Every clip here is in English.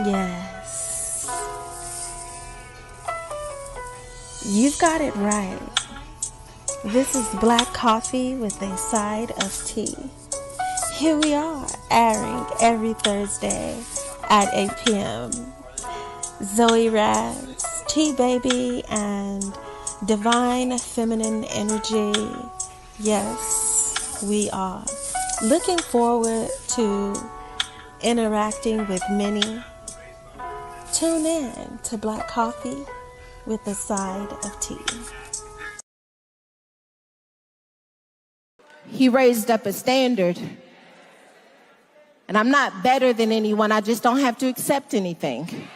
Yes, you've got it right. This is black coffee with a side of tea. Here we are, airing every Thursday at 8 p.m. Zoey Raz, Tea Baby, and Divine Feminine Energy. Yes, we are. Looking forward to interacting with many. Tune in to Black Coffee with a side of tea. He raised up a standard. And I'm not better than anyone. I just don't have to accept anything.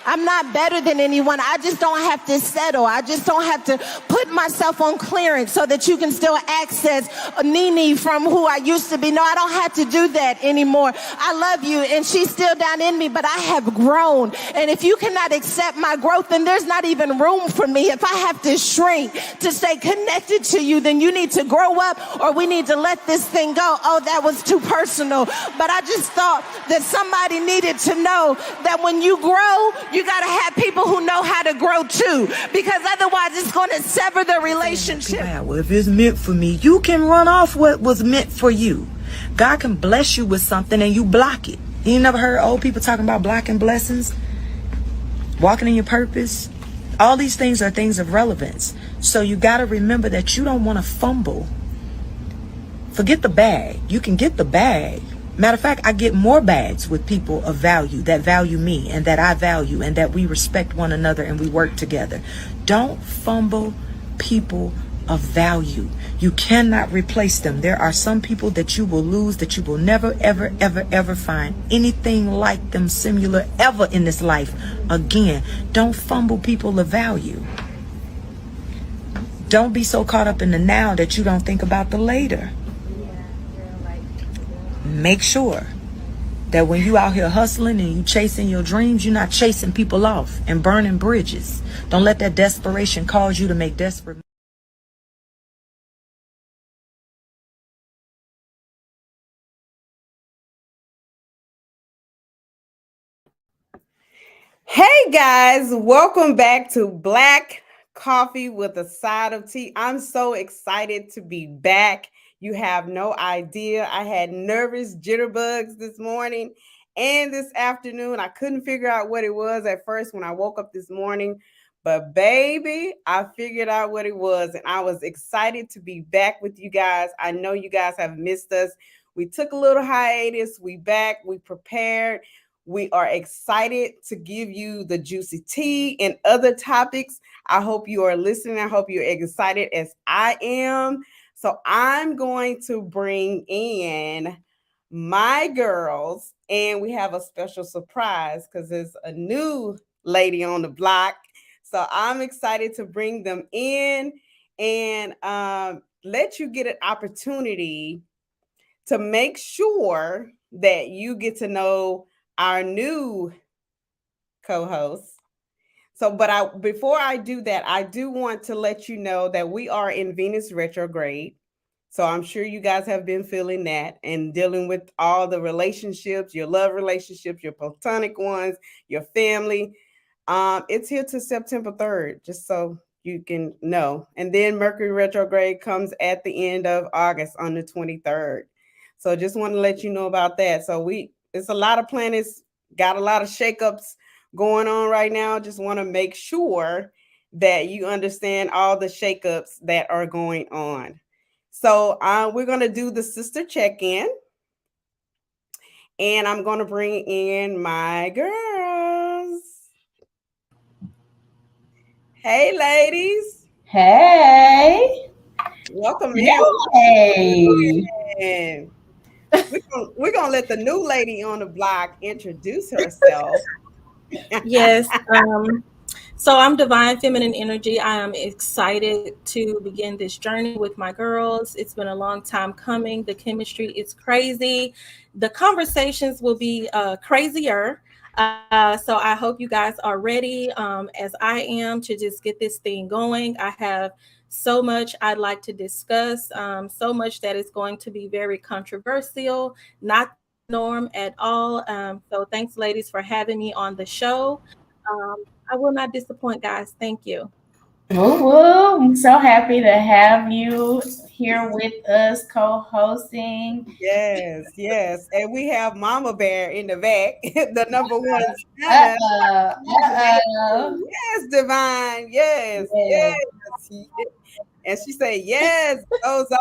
I'm not better than anyone. I just don't have to settle. I just don't have to put myself on clearance so that you can still access Nene from who I used to be. No, I don't have to do that anymore. I love you and she's still down in me, but I have grown. And if you cannot accept my growth, then there's not even room for me. If I have to shrink to stay connected to you, then you need to grow up or we need to let this thing go. Oh, that was too personal. But I just thought that somebody needed to know that when you grow, you got to have people who know how to grow too, because otherwise it's going to sever the relationship. Well, if it's meant for me, you can run off what was meant for you. God can bless you with something and you block it. You never heard old people talking about blocking blessings? Walking in your purpose? All these things are things of relevance. So you got to remember that you don't want to fumble. Forget the bag. You can get the bag. Matter of fact, I get more bags with people of value that value me and that I value and that we respect one another and we work together. Don't fumble people of value. You cannot replace them. There are some people that you will lose, that you will never, ever, ever, ever find anything like them similar ever in this life again. Don't fumble people of value. Don't be so caught up in the now that you don't think about the later. Make sure that when you out here hustling and you chasing your dreams, you're not chasing people off and burning bridges. Don't let that desperation cause you to make desperate. Hey guys, welcome back to Black Coffee with a Side of Tea. I'm so excited to be back. You have no idea. I had nervous jitterbugs this morning and this afternoon. I couldn't figure out what it was at first when I woke up this morning, but baby, I figured out what it was and I was excited to be back with you guys. I know you guys have missed us. We took a little hiatus. We back. We prepared. We are excited to give you the juicy tea and other topics. I hope you are listening. I hope you're excited as I am. So I'm going to bring in my girls, and we have a special surprise because there's a new lady on the block. So I'm excited to bring them in and let you get an opportunity to make sure that you get to know our new co-host. So, but before I do that, I do want to let you know that we are in Venus retrograde. So I'm sure you guys have been feeling that and dealing with all the relationships, your love relationships, your platonic ones, your family. It's here to September 3rd, just so you can know. And then Mercury retrograde comes at the end of August on the 23rd. So just want to let you know about that. So it's a lot of planets, got a lot of shakeups going on right now. Just want to make sure that you understand all the shakeups that are going on. So we're going to do the sister check-in. And I'm going to bring in my girls. Hey, ladies. Hey. Welcome Hey. in. We're going to let the new lady on the block introduce herself. Yes. So I'm Divine Feminine Energy. I am excited to begin this journey with my girls. It's been a long time coming. The chemistry is crazy. The conversations will be crazier. So I hope you guys are ready, as I am, to just get this thing going. I have so much I'd like to discuss, so much that is going to be very controversial. Not norm at all. So thanks, ladies, for having me on the show. I will not disappoint, guys. Thank you. Woo woo. I'm so happy to have you here with us co-hosting. Yes, yes. And we have Mama Bear in the back, the number one Santa. Uh-oh. Uh-oh. Yes, Divine. Yes, Yeah. yes. And she said, yes, Zozo.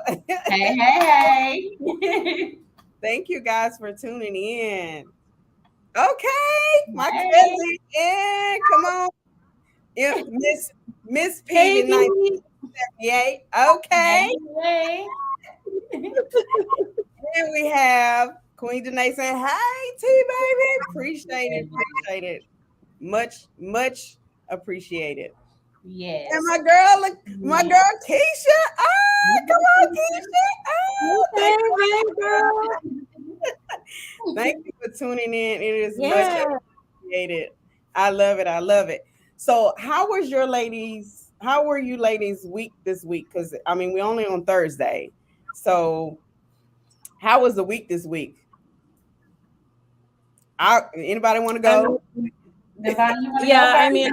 Hey, hey, hey. Thank you guys for tuning in. Okay, my Hey. cousin. Yeah, come on. Yeah, Miss Pig Hey, in B. 1978. Okay. Hey. And we have Queen Danae saying, hey, T baby. Appreciate it. Appreciate it. Much appreciated. And Yes. my girl Keisha. Ah, come on, Keisha. Oh, Hey, hey, girl. thank you for tuning in. It is much Yeah. appreciated. I love it. I love it. So, how were you ladies week this week? Because I mean, we're only on Thursday. So, how was the week this week? Anybody want to I go? mean, Divine, you want to go yeah, I first? mean,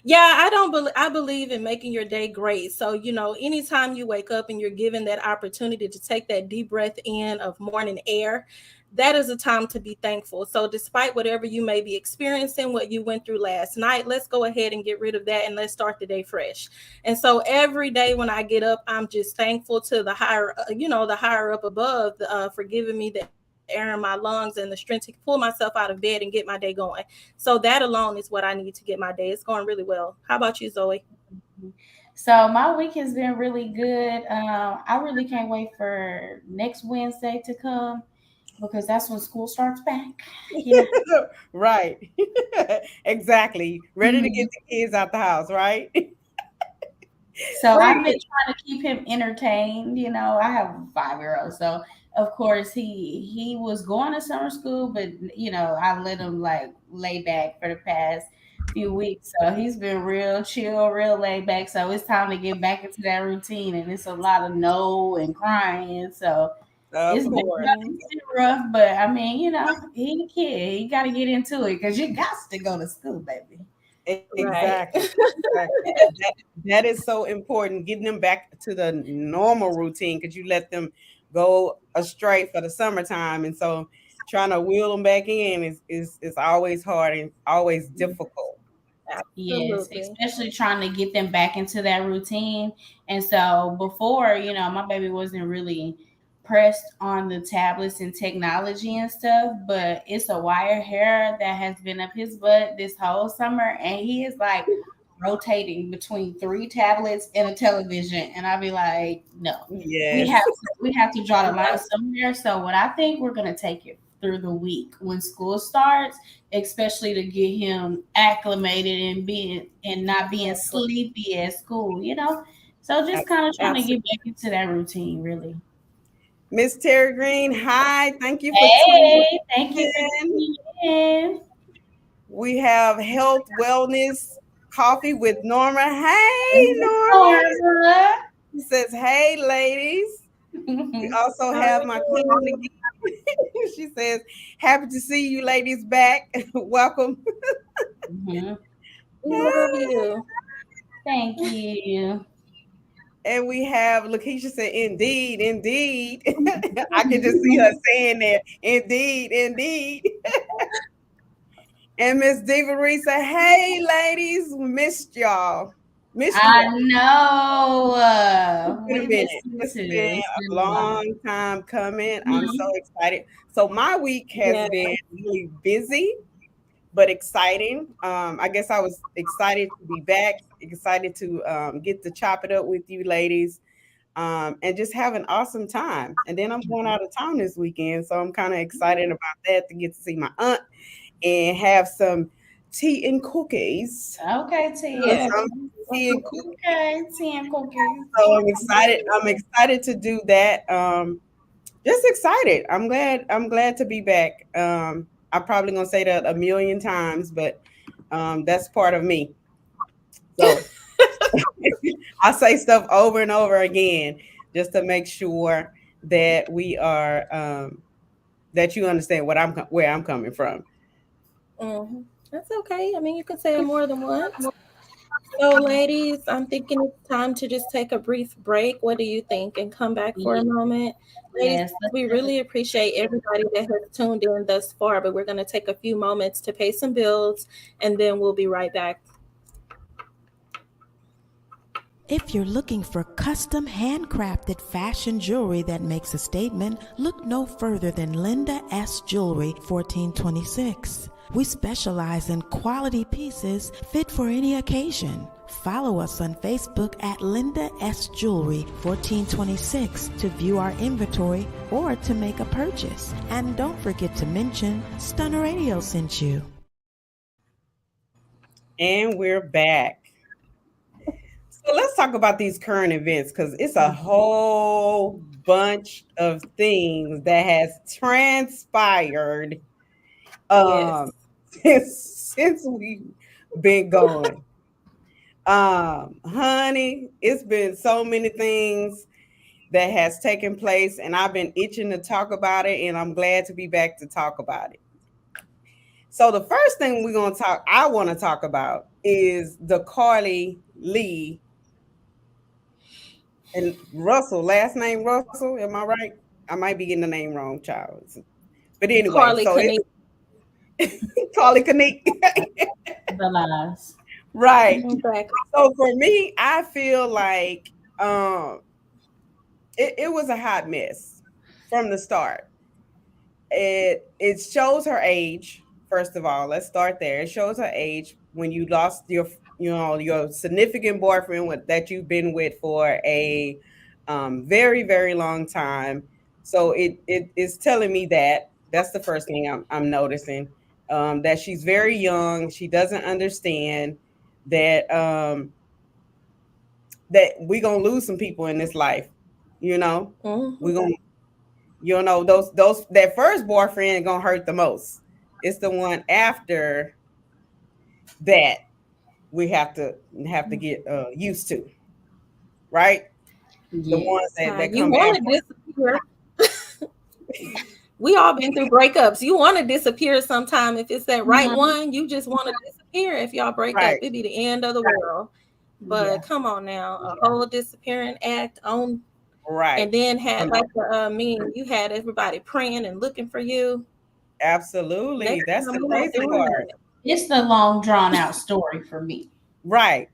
yeah, I believe in making your day great. So, anytime you wake up and you're given that opportunity to take that deep breath in of morning air, that is a time to be thankful. So, despite whatever you may be experiencing, what you went through last night, let's go ahead and get rid of that and let's start the day fresh. And so, every day when I get up, I'm just thankful to the higher up above, for giving me the air in my lungs and the strength to pull myself out of bed and get my day going. So that alone is what I need to get my day. It's going really well. How about you, Zoe? So my week has been really good. I really can't wait for next Wednesday to come because that's when school starts back. You know. Right. Exactly. Ready to Mhm. get the kids out the house, right? So I've been Right. trying to keep him entertained. You know, I have a 5-year-old, so of course he was going to summer school, but I let him like lay back for the past few weeks. So he's been real chill, real laid back. So it's time to get back into that routine, and it's a lot of no and crying. So Of it's been course. it's been rough, but I mean, he a kid. He got to get into it because you got to go to school, baby. Right. Exactly. Exactly. That is so important, getting them back to the normal routine because you let them go astray for the summertime. And so trying to wheel them back in is always hard and always difficult. Yes, Absolutely. especially trying to get them back into that routine. And so before, my baby wasn't really pressed on the tablets and technology and stuff, but it's a wire hair that has been up his butt this whole summer, and he is like rotating between 3 tablets and a television. And I'll be like, no, Yes. we have to draw the line somewhere. So what I think we're gonna take it through the week when school starts, especially to get him acclimated and not being sleepy at school. So just kind of trying to get Absolutely. back into that routine, really. Miss Terry Green, hi. Thank you for tuning Hey, thank you for in. tuning in. We have health, wellness, coffee with Norma. Hey, Norma. Barbara. She says, hey, ladies. We also All have right. my queen again. She says, happy to see you ladies back. Welcome. Mhm. We love you. Thank you. And we have Lakeisha said, indeed, indeed. I can just see her saying that, indeed, indeed. And Miss Diva Reese said, hey, ladies, missed y'all. Missed you I all. know. It's been a We minute. miss you It's too. been It's a been a while. long time coming. I'm so Mhm. excited. So my week has Yeah. been really busy, but exciting. I guess I was excited to be back, excited to get to chop it up with you ladies, and just have an awesome time. And then I'm going out of town this weekend, so I'm kind of excited about that to get to see my aunt and have some tea and cookies. Okay, Yeah. Tia. Some tea and cookies. Okay, tea and cookies. So I'm excited. I'm excited to do that. Just excited. I'm glad to be back. I'm probably gonna say that a million times, but that's part of me. So I say stuff over and over again just to make sure that we are that you understand where I'm coming from. Hmm. That's okay. I mean, you can say it more than once. So, ladies, I'm thinking it's time to just take a brief break. What do you think? And come back for a moment. Ladies, Yes, we really appreciate everybody that has tuned in thus far, but we're going to take a few moments to pay some bills and then we'll be right back. If you're looking for custom handcrafted fashion jewelry that makes a statement, look no further than Linda S. Jewelry, 1426. We specialize in quality pieces fit for any occasion. Follow us on Facebook at Linda S. Jewelry 1426 to view our inventory or to make a purchase. And don't forget to mention Stunner Radio sent you. And we're back. So let's talk about these current events because it's a whole bunch of things that has transpired Yes. um since we've been going. Honey, it's been so many things that has taken place, and I've been itching to talk about it, and I'm glad to be back to talk about it. So the first thing I want to talk about is the Carly Lee and Russell, last name Russell. Am I right? I might be getting the name wrong, child. But anyway, Carly so Kane. it's Carly Kanique. the lies. Right. Exactly. So for me, I feel like it was a hot mess from the start. It shows her age. First of all, let's start there. It shows her age when you lost your significant boyfriend that you've been with for a very very long time. So it is telling me that that's the first thing I'm noticing, that she's very young. She doesn't understand that that we're gonna lose some people in this life. You know, we're Mm-hmm. gonna those that first boyfriend gonna hurt the most. It's the one after that we have to get used to, right? The ones Yes. that You come want after. to disappear. We all been through breakups. You want to disappear sometime. If it's that right Mhm. one, you just want to disappear. If y'all break up, Right, it'd be the end of the world. Yeah. But come on now, a whole disappearing act on, right. and then had Come like on. the meme, you had everybody praying and looking for you. Absolutely. Next That's time the we're not crazy doing part. that. It's the long drawn out story for me. Right.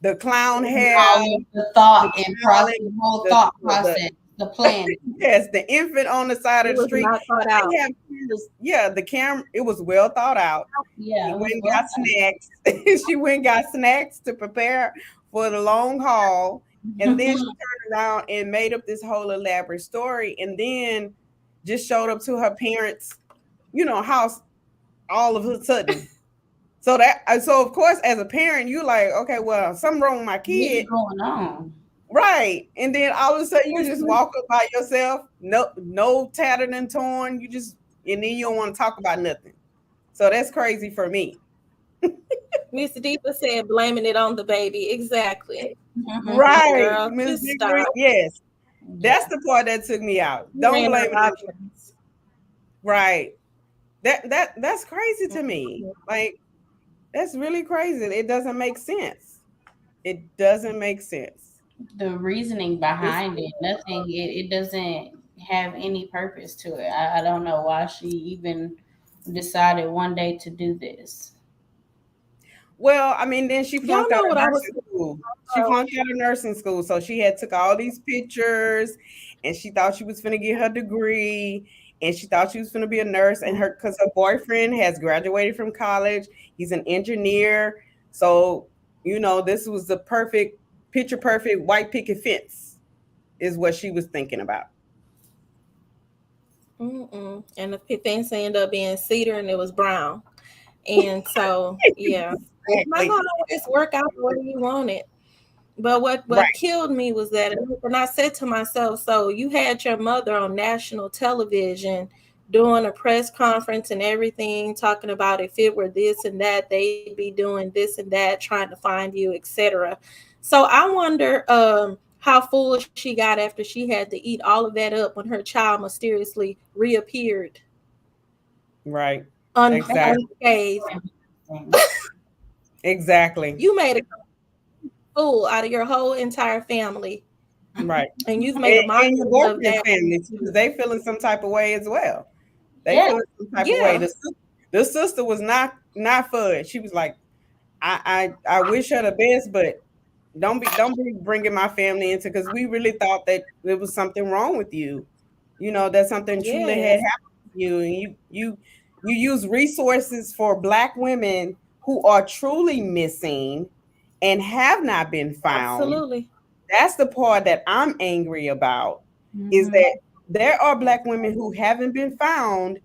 The clown hair, All of the the thought and process, challenge, the whole the thought the process, the planning. yes, the infant on the side It of the was street. not thought They out. have cameras. Yeah, the camera. It was well thought out. Yeah, She it went was and well got snacks. She went and got snacks to prepare for the long haul. And then she done. turned around and made up this whole elaborate story and then just showed up to her parents, house all of a sudden. So of course, as a parent, you like, okay, well, something wrong with my What's kid. going on? Right. And then all of a sudden you Miss just walk up by yourself, no tattered and torn. And then you don't want to talk about nothing. So that's crazy for me. Miss Deepa said, blaming it on the baby. Exactly. Right, Girl, Miss just Big stop. Green. Yes, that's Yeah. the part that took me out. You Don't ran blame out of it on options. right. That's crazy to me. Like that's really crazy. It doesn't make sense. It doesn't make sense. The reasoning It's behind it, nothing, it doesn't have any purpose to it. I don't know why she even decided one day to do this. Well, I mean, then she Y'all flunked out know of what I was nursing school. She flunked out of nursing school, so she had took all these pictures, and she thought she was gonna get her degree, and she thought she was gonna be a nurse. And because her boyfriend has graduated from college, he's an engineer. So this was the perfect picture, perfect white picket fence, is what she was thinking about. Mm-mm. And the fence ended up being cedar and it was brown. And so, yeah, it's not Exactly. going to always work out the way you want it. But what Right. killed me was that, and I said to myself, so you had your mother on national television doing a press conference and everything, talking about if it were this and that, they'd be doing this and that, trying to find you, etc. So I wonder, how full she got after she had to eat all of that up when her child mysteriously reappeared Right. Exactly. unscathed. Exactly. You made a fool out of your whole entire family, Right. and you've made a And your mockery of boyfriend's that. family too, because they feeling some type of way as well. They Yeah. feeling some type of way. Yeah, The sister was not for it. She was like, I wish her the best, but don't be bringing my family into, because we really thought that there was something wrong with you. You know, that something truly had yes, happened to you, and you use resources for Black women who are truly missing and have not been found. absolutely. That's the part that I'm angry about, is Mm-hmm. that there are Black women who haven't been found,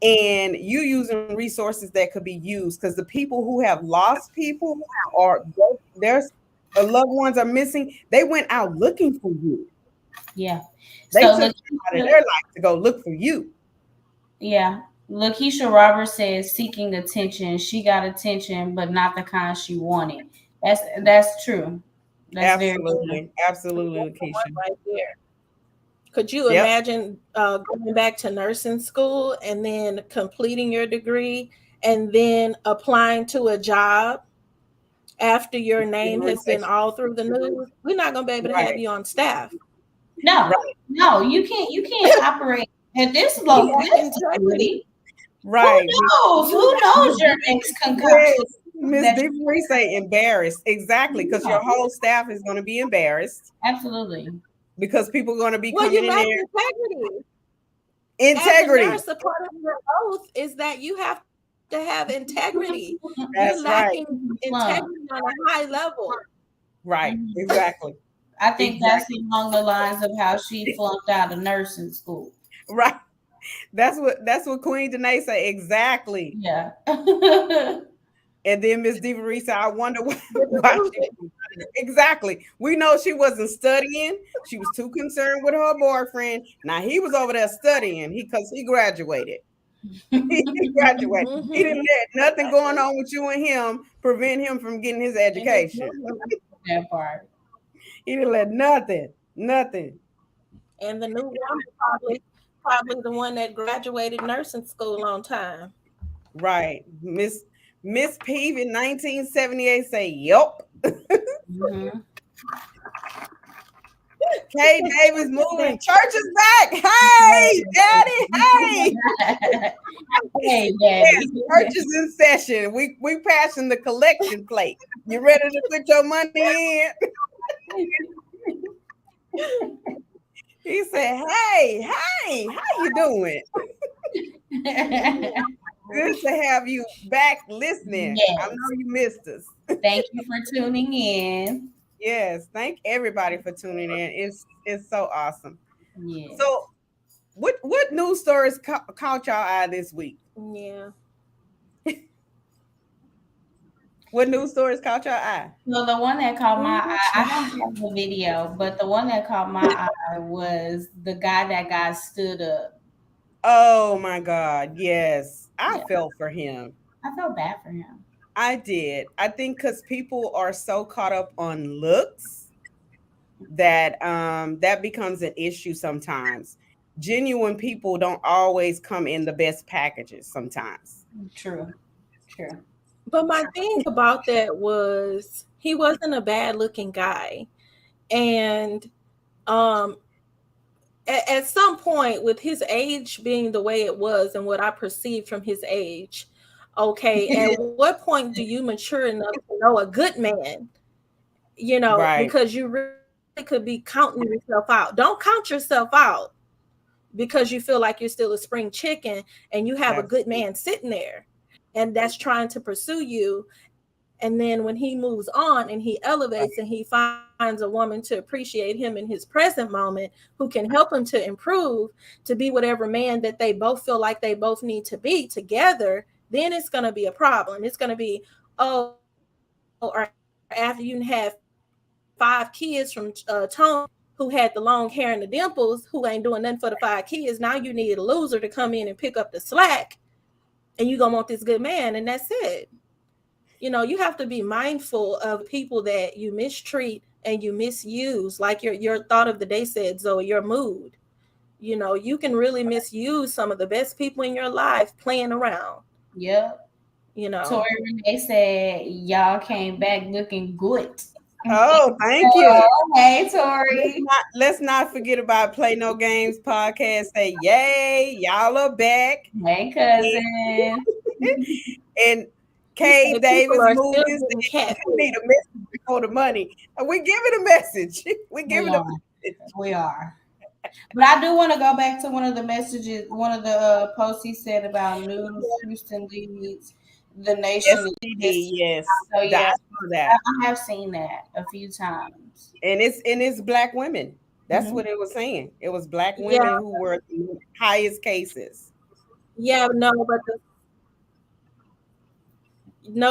and you using resources that could be used, because the people who have lost people, or there's loved ones are missing, they went out looking for you. Yeah. They So took time out of Lakeisha, their life to go look for you. yeah, Lakeisha Roberts says seeking attention. She got attention, but not the kind she wanted. That's true. That's very true. Absolutely. Absolutely, That's the one Lakeisha. right there. Could you Yep. imagine going back to nursing school and then completing your degree and then applying to a job after your name has been all through the news? We're not going to be able to have Right. you on staff. No, Right. no, you can't operate at this You low lack this integrity. degree. Who Right. knows? You Who lack knows your next integrity. concoction Yes, Miss that DeVry say embarrassed. Exactly, because your you whole staff is going to be embarrassed, absolutely. because people are going to be Well, coming you in lack there. integrity. As a Integrity. nurse, a part of your oath is that you have to have integrity. You're That's lacking right. integrity Plum. on a high level. Right. Mhm. Exactly. I think that's Exactly. along the lines of how she flunked out of nursing school. Right. That's what Queen Danae say. Exactly. Yeah. And then Miss DeVry said, I wonder why, Didn't why prove she it. exactly. We know she wasn't studying. She was too concerned with her boyfriend. Now he was over there studying. Because he graduated. He graduated. He Mm-hmm. didn't let nothing going Exactly. on with you and him prevent him from getting his And his education. new That part. He didn't let nothing, nothing. and the new woman probably the one that graduated nursing school on time. Right. Miss Peeve in 1978 say, Yup. Mhm. Kay Davis moving. Church is back. Hey, Daddy. Hey. Hey, Yes, daddy. church is in session. We passing the collection plate. You ready to put your money in? He said, hey, how you doing? Good to have you back listening. I Yes. know you missed us. Thank you for tuning in. Yes, thank everybody for tuning in. It's so awesome. Yes. So, what news stories caught y'all eye this week? Yeah. What news stories caught y'all eye? So the one that caught my Ooh, eye, I child. don't have the video, but the one that caught my eye was the guy that got stood up. Oh my God, yes, I Yeah, felt for him. I felt bad for him. I did. I think because people are so caught up on looks that that becomes an issue sometimes. Genuine people don't always come in the best packages sometimes. True. True. But my thing about that was he wasn't a bad looking guy. And um at some point, with his age being the way it was and what I perceived from his age, okay, at what point do you mature enough to know a good man? Right. Because you really could be counting yourself out. Don't count yourself out because you feel like you're still a spring chicken and you have a good Absolutely. man sitting there and that's trying to pursue you. And then when he moves on and he elevates and he finds a woman to appreciate him in his present moment, who can help him to improve to be whatever man that they both feel like they both need to be together, then it's going to be a problem. It's going to be, oh, or after you have 5 kids from Tony, who had the long hair and the dimples, who ain't doing nothing for the 5 kids. Now you need a loser to come in and pick up the slack, and you gonna want this good man, and that's it. You have to be mindful of the people that you mistreat and you misuse, like your thought of the day said, Zoe, your mood. You can really misuse some of the best people in your life playing around. Yep. You know. Tori Renee said y'all came back looking good. Oh, thank you. Hey, Tori. Let's not forget about Play No Games podcast. Say yay, y'all are back. Hey, cousin. And Kay The Davis people are still movies. getting cat. We need a message before the money. And we give it a message. We give We it a are. message. We are. But I do want to go back to one of the messages, one of the posts he said about news. Houston leads the nation. STD, yes. So yeah, I saw that. I have seen that a few times. And it's black women. That's Mhm. what it was saying. It was black Yeah, women who were the highest cases. yeah,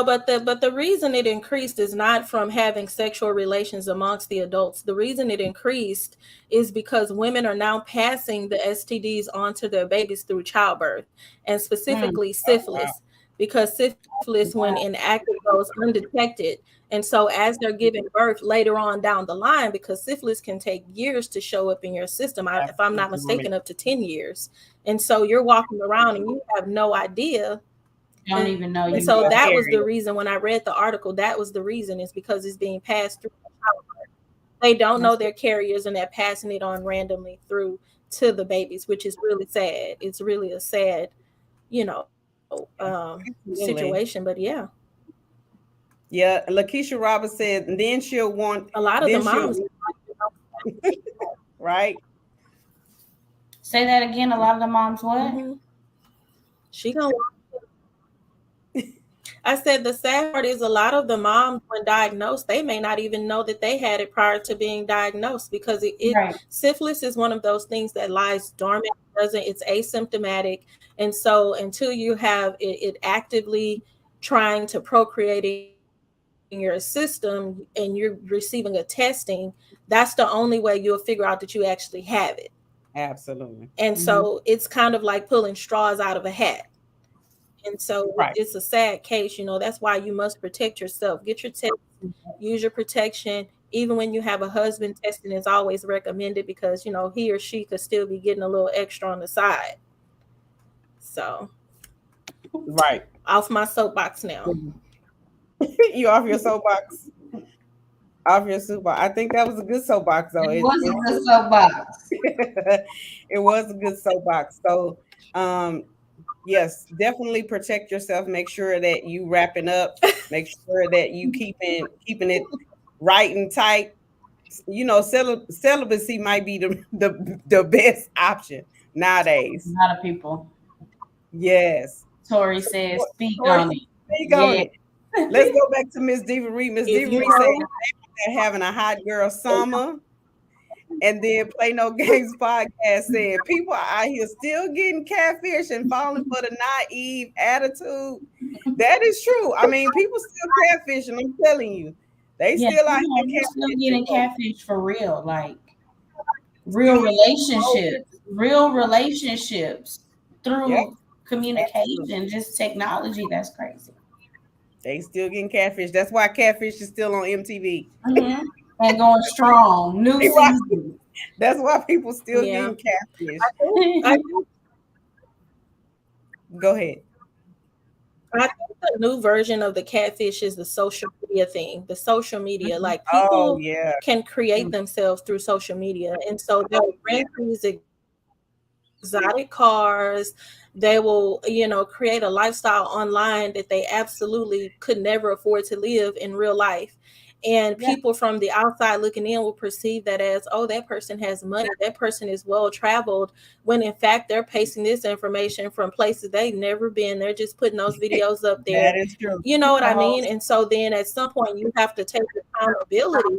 but the reason it increased is not from having sexual relations amongst the adults. The reason it increased is because women are now passing the STDs on to their babies through childbirth, and specifically syphilis, because syphilis, when inactive, goes undetected. And so as they're giving birth later on down the line, because syphilis can take years to show up in your system, if I'm not mistaken, up to 10 years. And so you're walking around and you have no idea. Don't even know And you. so that was the area. reason when I read the article, that was the reason, is because it's being passed through. They don't know they're carriers and they're passing it on randomly through to the babies, which is really sad. It's really a sad, situation. But yeah, Yeah, Lakeisha Roberts said, and then she'll want, a lot of the then she'll, moms, right? Say that again. A lot of the moms what? she gonna. I said the sad part is a lot of the moms, when diagnosed, they may not even know that they had it prior to being diagnosed, because Right. syphilis is one of those things that lies dormant, it's asymptomatic, and so until you have it actively trying to procreate in your system and you're receiving a testing, that's the only way you'll figure out that you actually have it. Absolutely. And so it's kind of like pulling straws out of a hat. And so Right. it's a sad case, that's why you must protect yourself. Get your test, use your protection. Even when you have a husband, testing is always recommended, because, he or she could still be getting a little extra on the side. So, Right. off my soapbox now. You off your soapbox? Off your soapbox. I think that was a good soapbox, though. It was a good soapbox. It was a good soapbox. So, yes, definitely protect yourself. Make sure that you wrapping up. Make sure that you keeping it right and tight. Celibacy might be the best option nowadays. A lot of people. Yes. Tori says, speak Tori, on it. speak on it. Let's go back to Miss Diva Reed. Miss If Diva you Reed said they're having a hot girl summer. And then Play No Games podcast said people are out here still getting catfish and falling for the naive attitude. That is true. I mean, people still catfish, and I'm telling you, they Yeah, still out we're here still catfishing. getting catfish for real, like real relationships through Yep. communication, just technology. That's crazy. They still getting catfish. That's why catfish is still on MTV. And going strong, new season. That's why people still Yeah. getting catfish. I Go ahead. think the new version of the catfish is the social media thing. The social media, like Oh, people yeah. can create themselves through social media, and so they'll rent these exotic cars. They will, create a lifestyle online that they absolutely could never afford to live in real life. And Yeah. people from the outside looking in will perceive that as, oh, that person has money, that person is well traveled, when in fact they're pasting this information from places they've never been. They're just putting those videos up there. That is true. You know what I mean? And so then at some point you have to take accountability.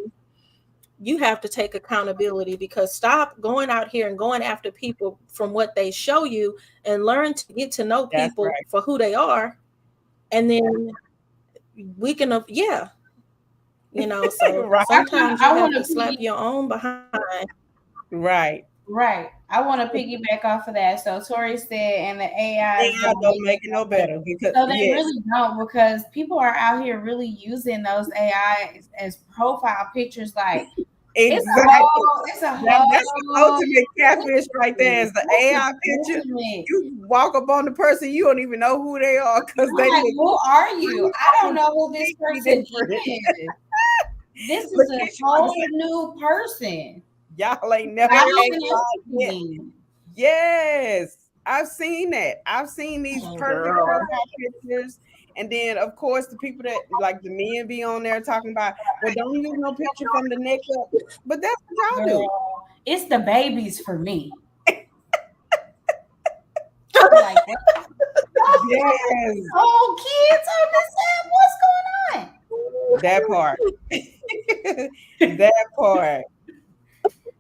Because stop going out here and going after people from what they show you, and learn to get to know That's people right. for who they are. And then we can, so Right. sometimes you I have wanna to slap your own behind. Right. Right. I want to piggyback off of that. So Tori said, and the AIs AI don't make it no better because so they yes, really don't, because people are out here really using those AIs as profile pictures. Like exactly. it's a That's the whole ultimate catfish right there. Is the AI picture. ultimate. You walk up on the person, you don't even know who they are because they Like, look who are you? I don't know who this completely person different. is. This But is a Keisha, whole new person. y'all ain't never Without ate even yet. asking. Yes, I've seen that. I've seen these perfect Girl. profile pictures. And then, of course, the people that like the men be on there talking about, well, don't use no picture from the neck up. But that's what y'all do. Girl, it's the babies for me. Like, Yes, oh, kids on this app, what's going on? that part. That part.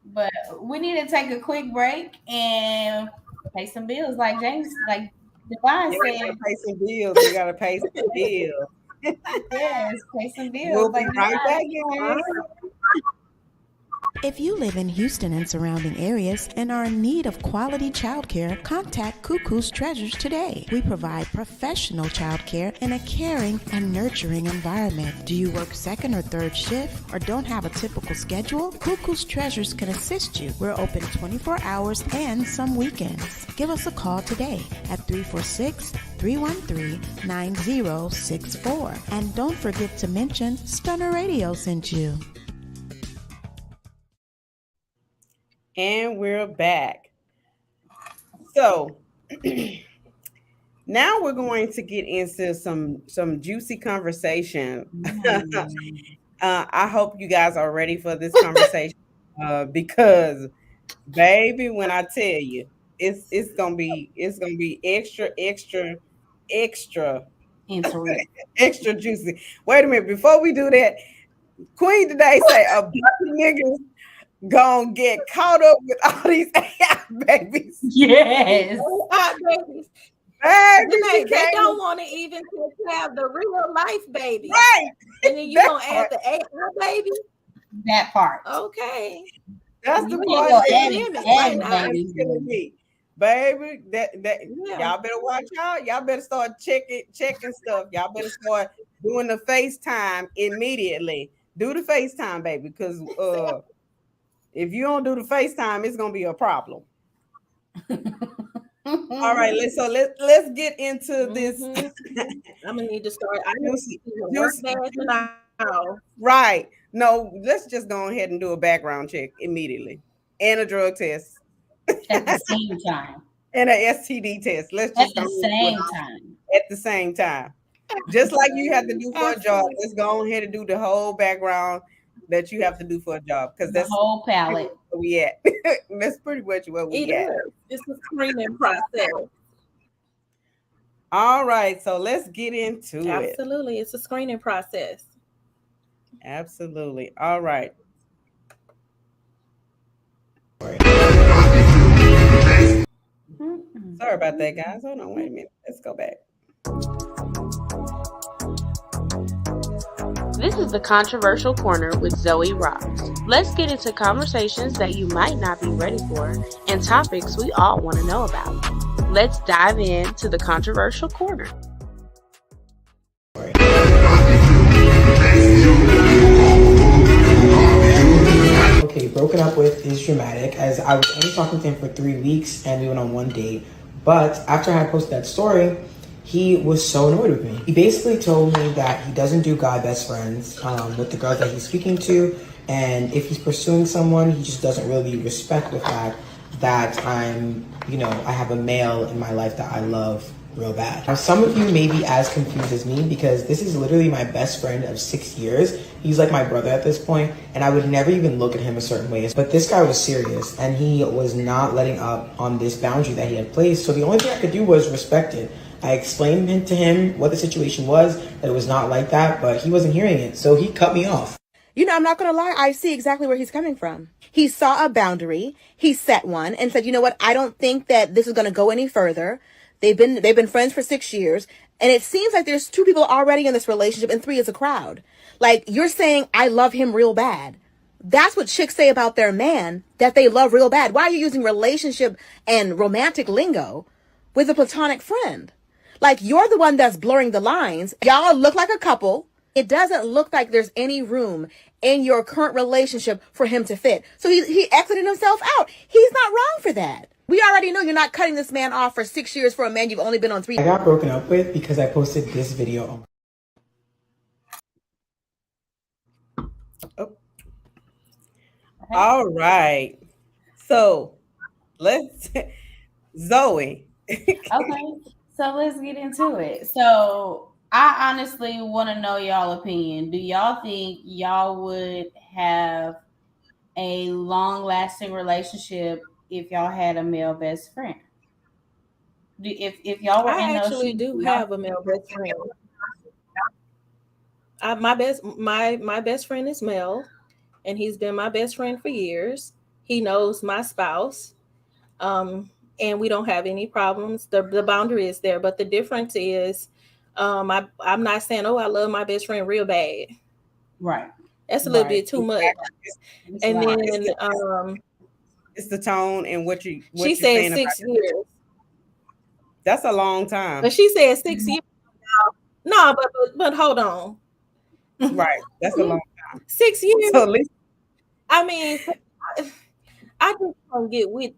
But we need to take a quick break and pay some bills, like Divine Yeah, we said. gotta pay some bills. We gotta pay some bills. Yes, pay some bills, We'll be like right back, Divine. guys. If you live in Houston and surrounding areas and are in need of quality childcare, contact Cuckoo's Treasures today. We provide professional childcare in a caring and nurturing environment. Do you work second or third shift or don't have a typical schedule? Cuckoo's Treasures can assist you. We're open 24 hours and some weekends. Give us a call today at 346-313-9064. And don't forget to mention Stunner Radio sent you. And we're back. So now we're going to get into some juicy conversation. I hope you guys are ready for this conversation because, baby, when I tell you, it's gonna be extra Interesting. extra juicy. Wait a minute, before we do that, Queen today say a bunch of niggas gonna get caught up with all these AI babies. Yes. Babies. Baby, They don't want to even have the real life baby. right. And then you That gonna add the AI baby? That part. Okay. That's the You part go that adding, is killing me. Baby, that Yeah. y'all better watch out. Y'all better start checking stuff. Y'all better start doing the FaceTime immediately. Do the FaceTime, baby, because if you don't do the FaceTime, it's gonna be a problem. All right, let's get into this. I'm gonna need to start. I need Juicy- to work juicy- now. Right. No, let's just go ahead and do a background check immediately and a drug test at the same time. and an STD test. Let's At just the go same time. at the same time. Just like you have to do for a job, let's go ahead and do the whole background that you have to do for a job because The that's whole palette. where we at. That's pretty much where we at. It's a screening process. All right, so let's get into it. Absolutely, it's a screening process. Absolutely. All right. Sorry about that, guys. Hold on, wait a minute. Let's go back. This is the Controversial Corner with Zoey Raz. Let's get into conversations that you might not be ready for and topics we all want to know about. Let's dive into the Controversial Corner. Okay, broken up with is dramatic as I was only talking to him for 3 weeks and we went on one date. But after I had posted that story, he was so annoyed with me. He basically told me that he doesn't do guy best friends with the girls that he's speaking to. And if he's pursuing someone, he just doesn't really respect the fact that I have a male in my life that I love real bad. Now, some of you may be as confused as me because this is literally my best friend of 6 years. He's like my brother at this point, and I would never even look at him a certain way. But this guy was serious, and he was not letting up on this boundary that he had placed. So the only thing I could do was respect it. I explained to him what the situation was, that it was not like that, but he wasn't hearing it, so he cut me off. You know, I'm not going to lie. I see exactly where he's coming from. He saw a boundary. He set one and said, you know what? I don't think that this is going to go any further. They've been friends for 6 years. And it seems like there's 2 people already in this relationship and 3 is a crowd. Like, you're saying, I love him real bad. That's what chicks say about their man that they love real bad. Why are you using relationship and romantic lingo with a platonic friend? Like, you're the one that's blurring the lines. Y'all look like a couple. It doesn't look like there's any room in your current relationship for him to fit. So he exited himself out. He's not wrong for that. We already know you're not cutting this man off for 6 years for a man you've only been on 3. I got broken up with because I posted this video on. Oh. All right. So let's Zoey. Okay, so let's get into it. So I honestly want to know y'all opinion. Do y'all think y'all would have a long-lasting relationship if y'all had a male best friend? If y'all were I in those actually shoes, do have a male best friend. My best friend is male, and he's been my best friend for years. He knows my spouse, and we don't have any problems. The boundary is there, but the difference is, I'm not saying, oh, I love my best friend real bad. right? That's a little Right. bit too much. It's And right. then It's the tone and what she you're said saying 6 about. years, That's a long time. but she said 6 years. No, but hold on, Right. That's a long time. 6 years. So at least I mean, I just can't get with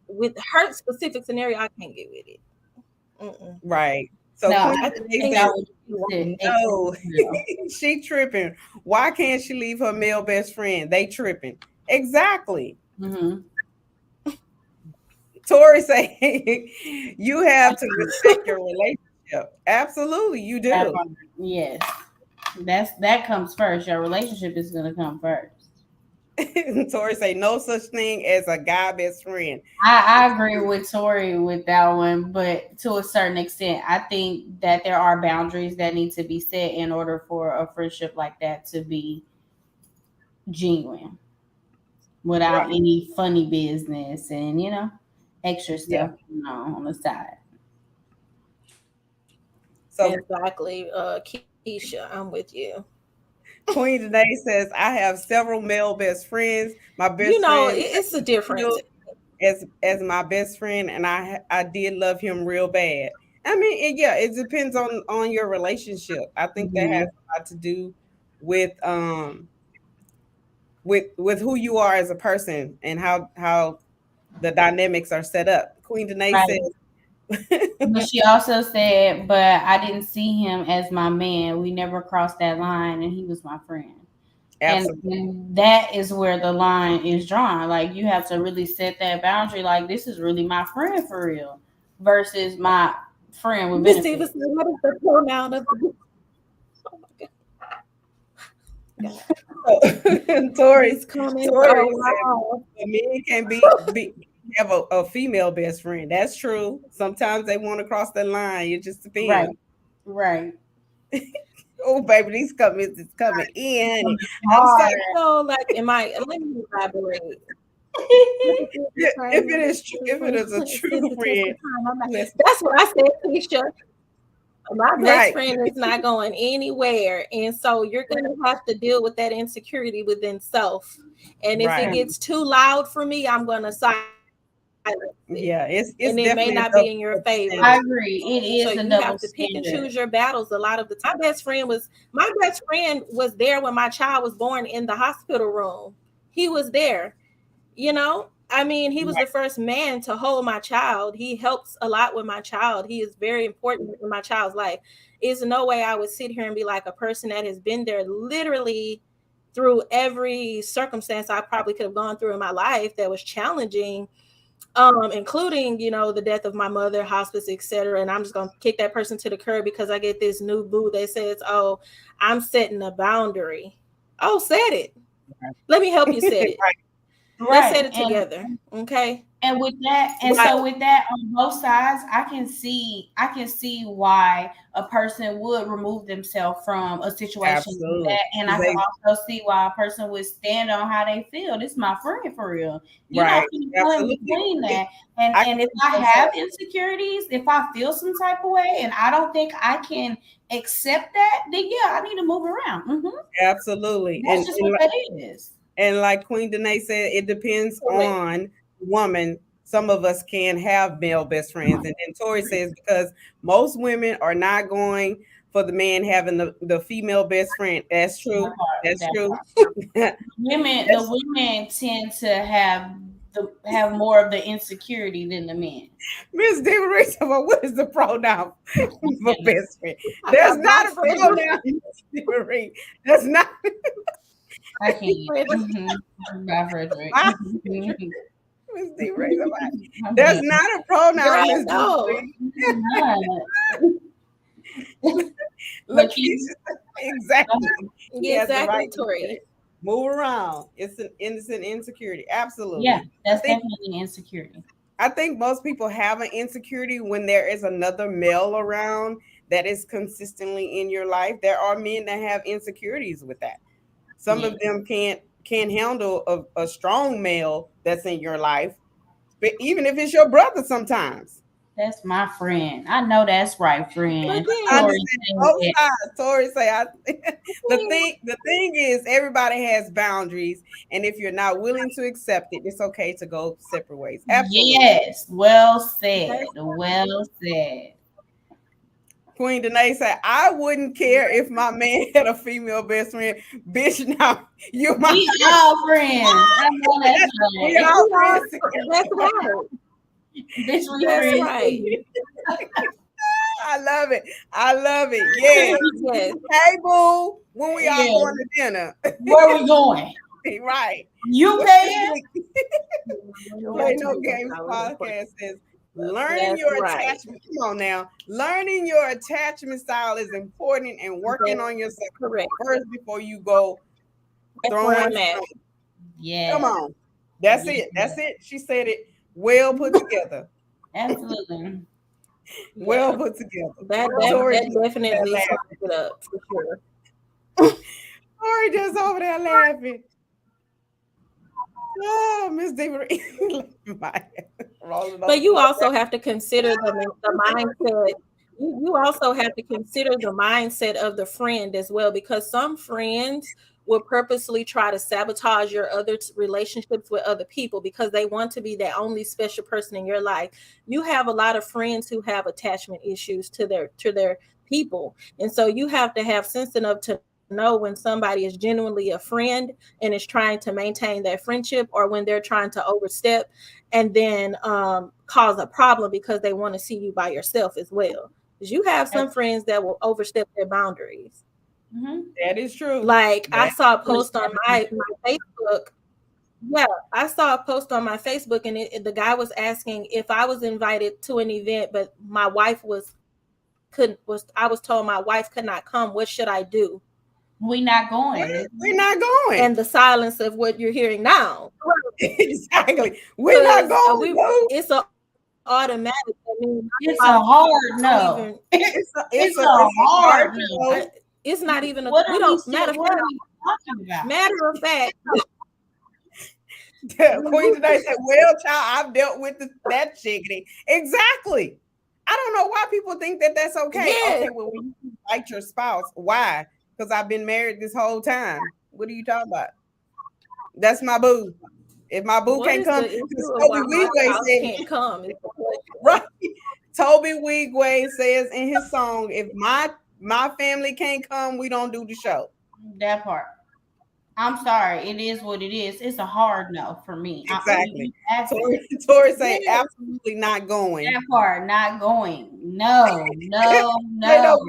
her specific scenario. I can't get with it. Mm-mm. right. So No, Queen I Denise think says, I would no, she tripping. Why can't she leave her male best friend? They tripping. Exactly. Mm-hmm. Tori say you have to respect your relationship. Absolutely, you do. Yes, that comes first. Your relationship is gonna come first. Tori say no such thing as a guy best friend. I agree with Tori with that one, but to a certain extent, I think that there are boundaries that need to be set in order for a friendship like that to be genuine without Right. any funny business and extra Yeah. stuff on the side. So Exactly, Keisha, I'm with you. Queen today says I have several male best friends. My You best know, friend it's a difference. as my best friend, and I did love him real bad. I mean, yeah, it depends on your relationship. I think that has Mhm. a lot to do with with who you are as a person and how the dynamics are set up. Queen Danae Right. says, But she also said, but I didn't see him as my man. We never crossed that line, and he was my friend. absolutely And that is where the line is drawn. Like, you have to really set that boundary. Like, this is really my friend for real versus my friend with Miss Eva benefits. said, what is the pronoun of the oh my God. Tori These comments are Tori said wow. men can be have a female best friend. That's true. Sometimes they want to cross the line. It just Right. depends. Right. Oh, baby, these comments is coming in. I'm so Hard. So, like, let me elaborate. if it is if it is a true friend, listen, That's what I said, Keisha. My best right, friend is not going anywhere. And so you're going to have to deal with that insecurity within self. And if it right. gets too loud for me, I'm going to silence it. Yeah, it's And it may definitely a not double be in your favor. I standard. agree. It So is a you double have to pick and standard. choose your battles a lot of the time. My best friend was there when my child was born in the hospital room. He was there. I mean, he was the first man to hold my child. He helps a lot with my child. He is very important in my child's life. Is no way I would sit here and be like a person that has been there literally through every circumstance I probably could have gone through in my life that was challenging, including, the death of my mother, hospice, etc. And I'm just gonna kick that person to the curb because I get this new boo that says, oh, I'm setting a boundary. Oh, set it. Let me help you set it. Let's set Right. it together. Okay. And with that, and Right. so with that on both sides, I can see why a person would remove themselves from a situation like Absolutely. that, and I can also see why a person would stand on how they feel. This is my friend for real. You're not Right. going to go in Absolutely. between that. I And if I have insecurities, if I feel some type of way, and I don't think I can accept that, then yeah, I need to move around. absolutely. That's just what that is. And like Queen Danae said, it depends on woman. Some of us can have male best friends. And then Tori says, because most women are not going for the man having the female best friend. That's true. That's true. The women tend to have more of the insecurity than the men. Miss DeMarie, what is the pronoun for best friend? There's not a pronoun, Miss DeMarie. That's not. I can't. Bye, Frederick. Miss DeMarie, there's not a pronoun, Miss DeMarie. Look, exactly. Exactly, Tori. Move around. It's an innocent insecurity. Absolutely. Yeah, that's definitely insecurity. I think most people have an insecurity when there is another male around that is consistently in your life. There are men that have insecurities with that. Some of them can't handle a strong male that's in your life, but even if it's your brother sometimes. That's my friend. I know that's right, friend. Tori say, the thing is, everybody has boundaries, and if you're not willing to accept it, it's okay to go separate ways. Absolutely. Yes, well said. Well said. Queen Danae said, I wouldn't care if my man had a female best friend. Bitch, now you're my We all friends. I know that's right. We all friends. That's right. Bitch, we friends. Right. I love it. I love it. Yes. Hey, boo. When we all going to dinner. Where we going? Right. You paying? Play No Games podcast says, learning your attachment. Come on now. Learning your attachment style is important and working on yourself first before you go throwing. Yeah. Come on. That's it. That's it. She said it well put together. Absolutely. Well put together. That definitely sums it up for sure. Tori just over there laughing. Oh, Miss DeMarie. But you also have to consider the mindset. You also have to consider the mindset of the friend as well, because some friends will purposely try to sabotage your other relationships with other people because they want to be that only special person in your life. You have a lot of friends who have attachment issues to their people, and so you have to have sense enough to know when somebody is genuinely a friend and is trying to maintain that friendship, or when they're trying to overstep and then cause a problem because they want to see you by yourself as well. Because you have some friends that will overstep their boundaries. Mm-hmm. That is true. Like I saw a post on my Facebook. Yeah, I saw a post on my Facebook, and the guy was asking if I was invited to an event, but my wife I was told my wife could not come. What should I do? We're not going. We're not going. And the silence of what you're hearing now. Exactly. We're not going. It's a automatic. I mean, it's a hard no. It's a hard no. It's not even a. What we don't matter. Matter of fact. Queen today said, "Well, child, I've dealt with that chickadee." Exactly. I don't know why people think that that's okay. Yeah. Okay, well, when you invite your spouse, why? Because I've been married this whole time. What are you talking about? That's my boo. If my boo can't come, Toby Wigway can't come. Right. Toby Wigway says in his song, "If my family can't come, we don't do the show." That part. I'm sorry. It is what it is. It's a hard no for me. Exactly. Tori say absolutely not going. That part, not going. No. No.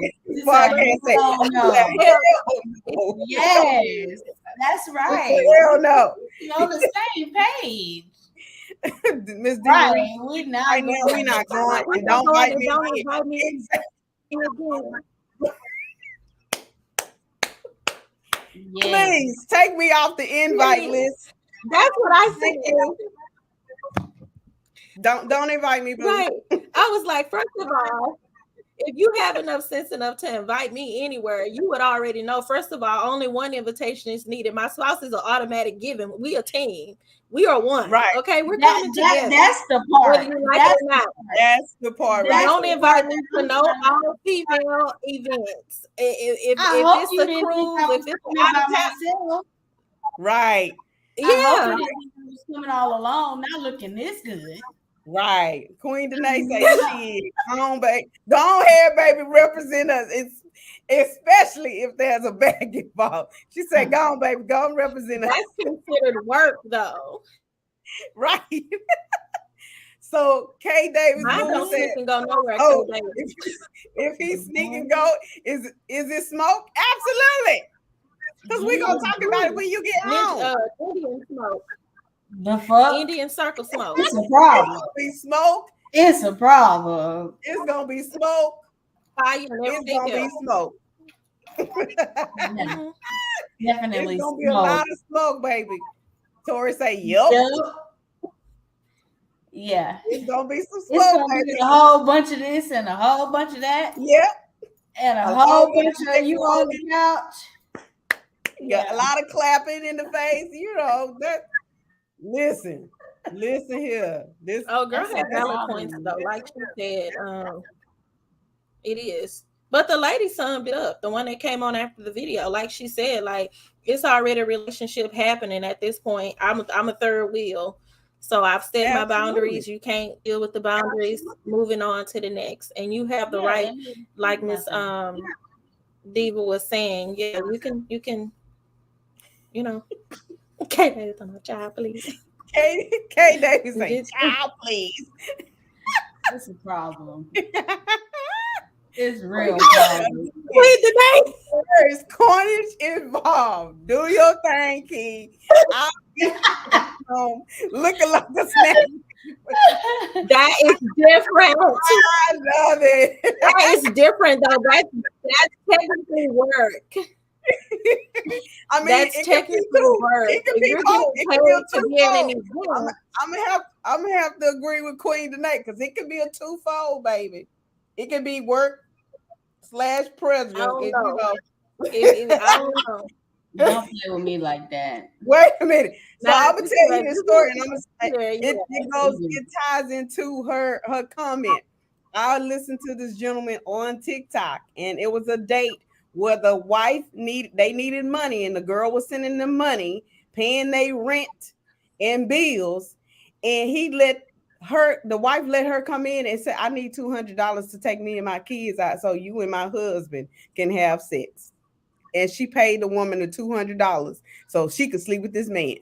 Yes, that's right. Hell no. You're on the same page. Miss Right. We're not going. And don't invite me. Yes. Please take me off the invite list. That's what I said. Don't invite me, boo. Right. I was like, first of all, if you have enough sense enough to invite me anywhere, you would already know. First of all, only one invitation is needed. My spouse is an automatic given. We a team. We are one. Right. Okay. We're coming together. That's the part. Whether you like it or not. That's the part. Right. Don't invite me to no all female events. If it's a cruise, if it's about myself. Right. Yeah. hope it was coming all along, not looking this good. Right. Queen Danae say she go on, baby. Go ahead, baby. Represent us. It's especially if there's a bag involved. She said, go on, baby. Go and represent us. That's considered work, though. Right. So K Davis I Boo don't said, sneak and go nowhere. "Oh, K. Davis. if he sneak and go, is it smoke? Absolutely, because we're gonna talk about it when you get home. Indian smoke. The fuck? Indian circle smoke. It's a It's problem. gonna be smoke. It's a problem. It's gonna be smoke. Fire and It's everything gonna be else. smoke. Yeah, definitely It's gonna be smoke. a lot of smoke, baby. Tori say, "Yup." Yeah. It's gonna be some It's smoke, gonna baby. be a whole bunch of this and a whole bunch of that. Yep. And a A whole whole bunch bunch of you on the couch. Yeah, a lot of clapping in the face. You know that. Listen here. This. Oh, girl That's had a valid problem. points though. Like she said, it is. But the lady summed it up. The one that came on after the video, like she said, like it's already a relationship happening at this point. I'm a third wheel. So I've set my boundaries. You can't deal with the boundaries. Moving on to the next. And you have the right, like Miss Diva was saying, yeah, you can, you know, K Davis on my child, please. K Davis say, child, please. It's a problem. It's real problem. There's cornage involved. Do your thing, Key. I'll get looking like a snack. That is different. I love it. That is different though. That's technically work. I mean, That's technically work. If you're getting paid to be in an event, I'm gonna have to agree with Queen tonight because it could be a twofold, baby. It could be work / president. I don't know. I don't know. Don't play with me like that. Wait a minute. So Now, I'm gonna tell you the story, and I'm gonna say yeah. it ties into her comment. I listened to this gentleman on TikTok, and it was a date where the wife needed money, and the girl was sending them money, paying their rent and bills, and the wife let her come in and said, I need $200 to take me and my kids out so you and my husband can have sex. And she paid the woman the $200 so she could sleep with this man.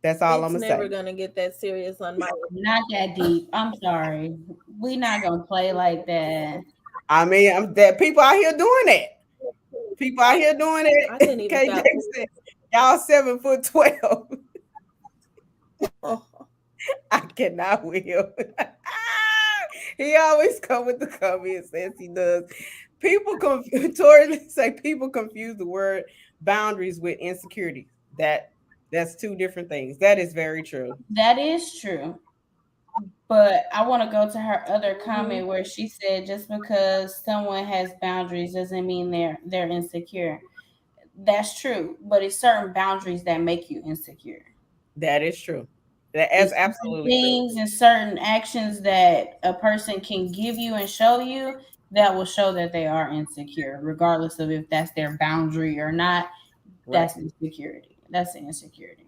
That's all I'm gonna say. It's never gonna get that serious on my. Not that deep. I'm sorry. We not gonna play like that. I mean, that people out here doing that. People out here doing it. I couldn't even KJ said, y'all 7'12". Oh. I cannot will. He always come with the comments as he does. Tori say people confuse the word boundaries with insecurity. That's two different things. That is very true. That is true. But I want to go to her other comment where she said just because someone has boundaries doesn't mean they're insecure. That's true, but it's certain boundaries that make you insecure. That is true. That's absolutely things true. And certain actions that a person can give you and show you that will show that they are insecure, regardless of if that's their boundary or not. Right. That's insecurity. That's an insecurity.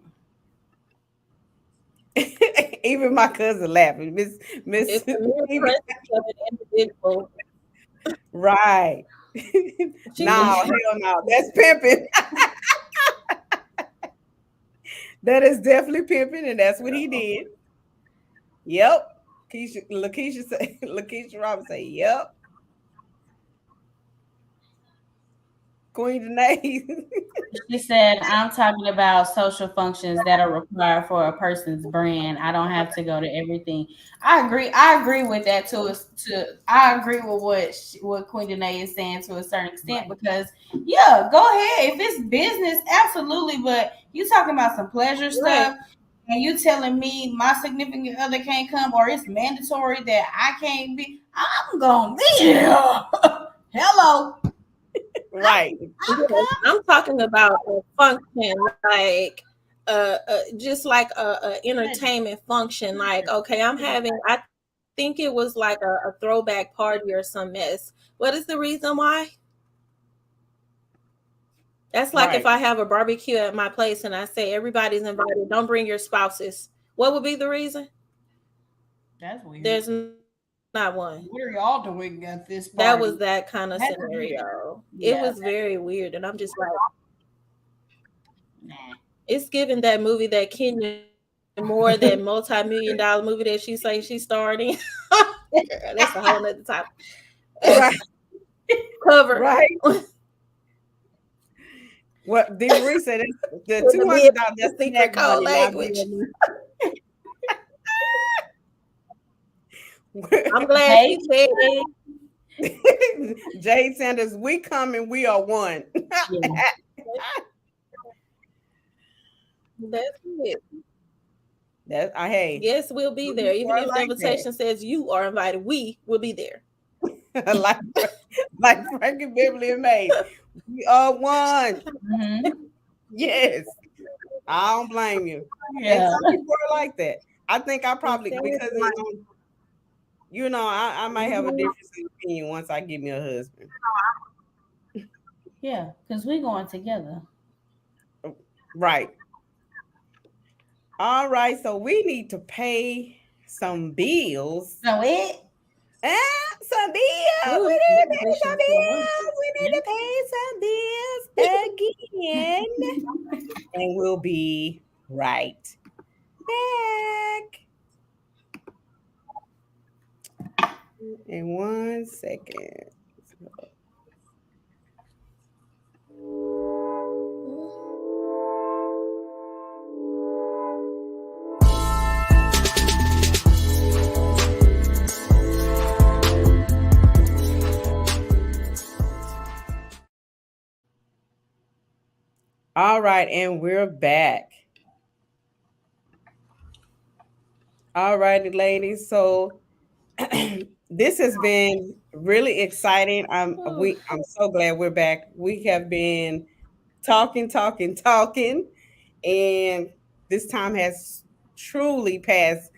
Even my cousin laughing. Miss individual. Right. No, hell no. That's pimping. That is definitely pimping, and that's what he did. Yep. Lakeisha Robinson say, yep. Queen Danae. She said, I'm talking about social functions that are required for a person's brand. I don't have to go to everything. I agree with that I agree with what Queen Danae is saying to a certain extent, because yeah, go ahead. If it's business, absolutely. But you talking about some pleasure stuff, and you telling me my significant other can't come, or it's mandatory that I can't be, I'm gonna be here. Hello. Right. I'm talking about a function, like just like a entertainment function. Like, okay, I think it was like a throwback party or some mess. What is the reason why? That's like if Right. I have a barbecue at my place and I say everybody's invited, don't bring your spouses. What would be the reason? That's weird. There's not one. What are y'all doing at this That party? was that kind of That's weird. scenario. It Yeah. was very weird. And I'm just like, Nah. it's given that movie that Kenya more that multi-million-dollar movie that she say she starred in. That's a whole nother topic. Right. Cover. Right. What did Marie said? The With the $200 the secret code language. I'm glad Hey. she said it. Jade Sanders, we coming, we are one. Yeah. That's it. Hey. Yes, we'll be there. Even if the like invitation says you are invited, we will be there. like Frankie Beverly and Mays. We are one. Mm-hmm. Yes. I don't blame you. Yeah. And some people are like that. I think I probably because I might have a difference in opinion once I get me a husband. Yeah, because we're going together. Right. All right. So we need to pay some bills. So it. Some bills. We need to pay some bills. We need to pay some bills again. And we'll be right back. In 1 second. All right, and we're back. All righty, ladies. So this has been really exciting. I'm so glad we're back. We have been talking, and this time has truly passed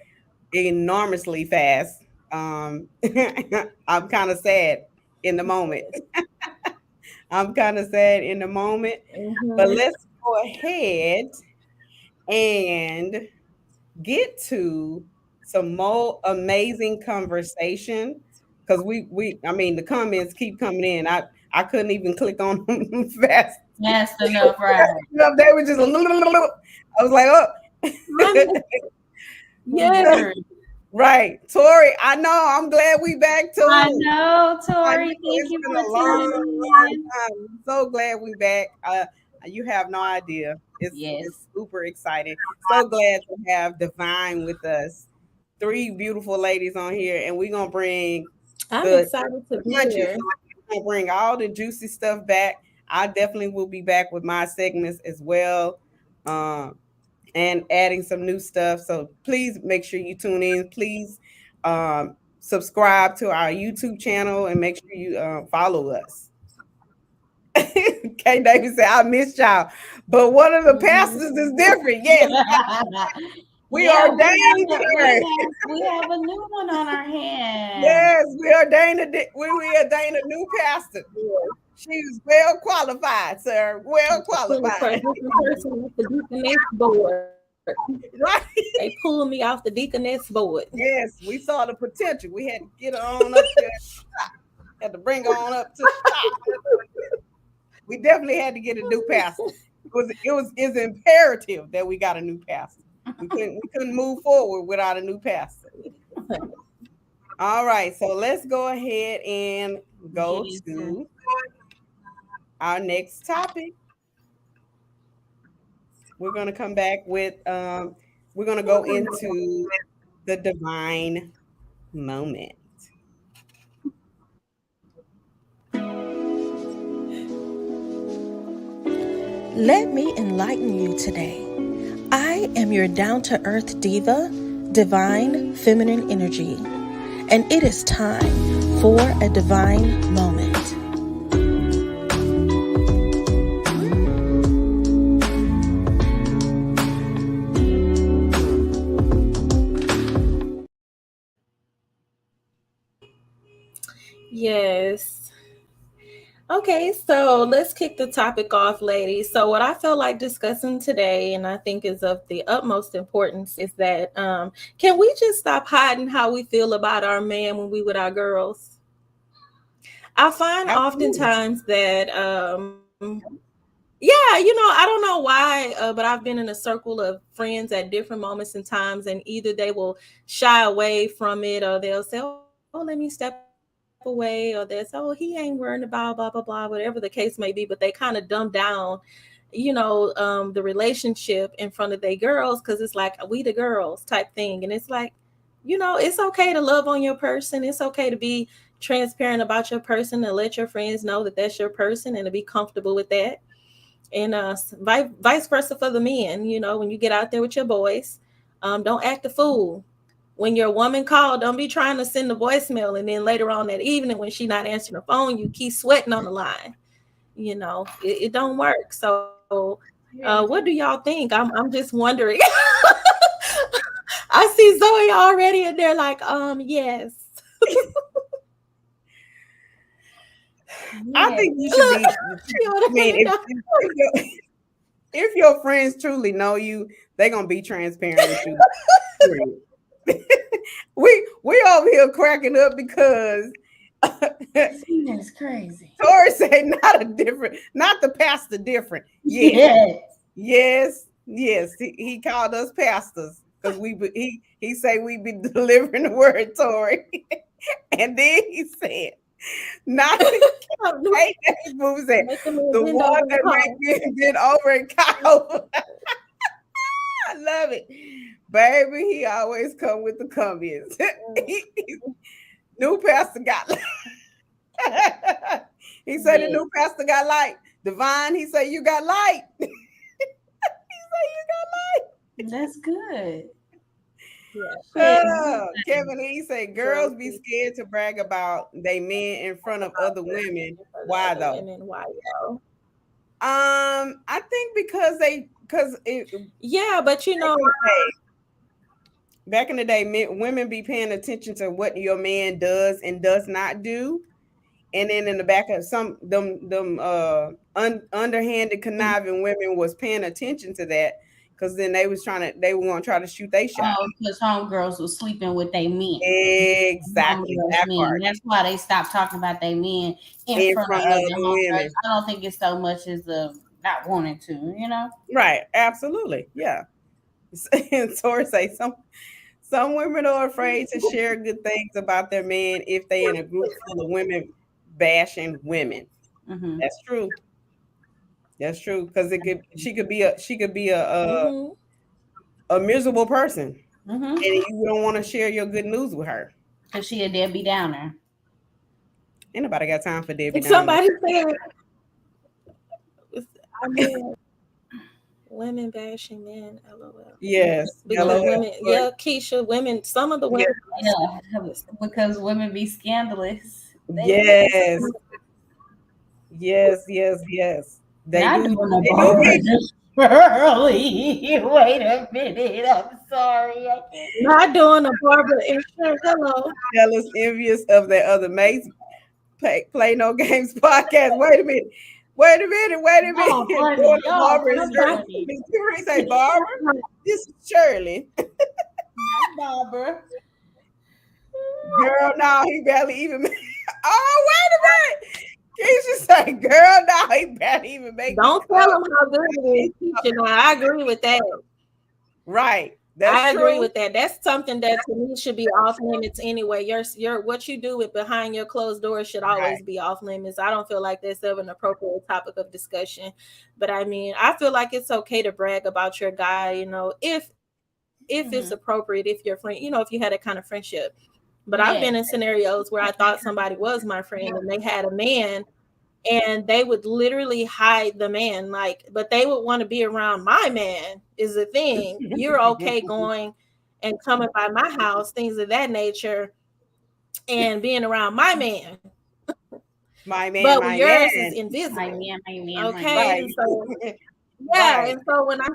enormously fast. I'm kind of sad in the moment. I'm kind of sad in the moment, but let's go ahead and get to some more amazing conversation because the comments keep coming in. I couldn't even click on them fast enough, right? They were just I was like, oh Yeah. Right. Tori, I know. I'm glad we back too. I know, Tori. Thank you for tuning in. I'm so glad we back. You have no idea. It's super exciting. So glad to have Divine with us. 3 beautiful ladies on here, and we're gonna bring I'm excited to be here. We're gonna bring all the juicy stuff back. I definitely will be back with my segments as well. And adding some new stuff. So please make sure you tune in. Please subscribe to our YouTube channel and make sure you follow us. K. David said, I missed y'all. But one of the pastors is different. Yes. We ordained her. We have a new one on our hands. Yes, we ordained a new pastor. She's well qualified, sir. Well qualified. Right. They pulled me off the deaconess board. Yes, we saw the potential. We had to get her on up there. Had to bring her on up to the top. We definitely had to get a new pastor. It's imperative that we got a new pastor. We couldn't move forward without a new pastor. All right, so let's go ahead and go to our next topic. We're going to come back with we're going to go into the divine moment. Let me enlighten you today. I am your down-to-earth diva, divine feminine energy, and it is time for a divine moment. Yes. Okay, so let's kick the topic off, ladies. So, what I feel like discussing today, and I think is of the utmost importance, is that can we just stop hiding how we feel about our man when we with our girls? I find Absolutely. oftentimes that yeah, I don't know why, but I've been in a circle of friends at different moments and times, and either they will shy away from it, or they'll say, "Oh, let me step away," or they'll say, "Oh, he ain't worrying about blah blah blah," whatever the case may be. But they kind of dumb down, the relationship in front of their girls because it's like we the girls type thing, and it's like, it's okay to love on your person. It's okay to be transparent about your person and let your friends know that that's your person and to be comfortable with that, and vice versa for the men. When you get out there with your boys, don't act a fool. When your woman called, don't be trying to send a voicemail, and then later on that evening when she not answering the phone, you keep sweating on the line. It don't work. So what do y'all think? I'm just wondering. I see Zoe already, and they're like, yes. I Yeah. think you should be. She I mean, if your friends truly know you, they're gonna be transparent with you. Period. we over here cracking up because That's crazy. Tori say not the pastor different. Yes, Yes. yes. He called us pastors because he say we be delivering the word, Tori, and then he said, not hey, Boo said Make them the bend one over and that call. make me bend over and call. I love it, baby. He always come with the comments. New pastor got he said the Yeah. new pastor got light. Divine, he said you got light. He said you That's good. Yeah. Shit. Kevin, he said girls be scared to brag about they men in front of other women. Why Other though? women, why yo? I think because Yeah, but back in the day, women be paying attention to what your man does and does not do. And then in the back of some them underhanded conniving women was paying attention to that because then they were gonna try to shoot they shot. Oh, because homegirls was sleeping with their men. Exactly Homegirls that men. part That's why they stopped talking about their men in in front of front of other other homegirls. women. I don't think it's so much as the not wanting to. Right, absolutely. Yeah. And Tori say some women are afraid to share good things about their man if they in a group full of women bashing women. Mm-hmm. That's true. That's true. Because she could be mm-hmm. a miserable person. Mm-hmm. And you don't want to share your good news with her. Because she a Debbie Downer. Ain't nobody got time for Debbie Downer. Somebody said, I mean, women bashing men, lol. Yes. Because LOL. women, yeah, Keisha, women, some of the Yeah. women Yeah. Because women be scandalous. They do. Yes. Yes. They Not do. doing a They do bar get just early. Wait a minute. I'm sorry. I can't. not doing a Barbara insurance. Hello. jealous, envious of their other mates. Play no games podcast. Wait a minute. Y'all funny. Doing the Y'all barber I'm too instructor. trying funny. Miss Curie say barber. to. This is Shirley. Not Barbara. Girl, no, he barely even. Oh, wait a minute. Keisha say, girl, no, he barely even make me Don't tell come. them how good it is, teacher. Now, I agree with that. Right. That's I agree true. with that. That's something that to me should be off limits anyway. Your what you do with behind your closed doors should Right. always be off limits. I don't feel like that's ever an appropriate topic of discussion. But I mean, I feel like it's okay to brag about your guy, if it's appropriate, if your friend, if you had that kind of friendship. But I've been in Yeah. scenarios where I thought somebody was my friend and they had a man and they would literally hide the man, like, but they would want to be around my man is the thing. You're okay going and coming by my house, things of that nature, and being around my man, My man, but my yours is man. My invisible. man, my man, my Okay, man. Right. and so yeah, Right. and so when I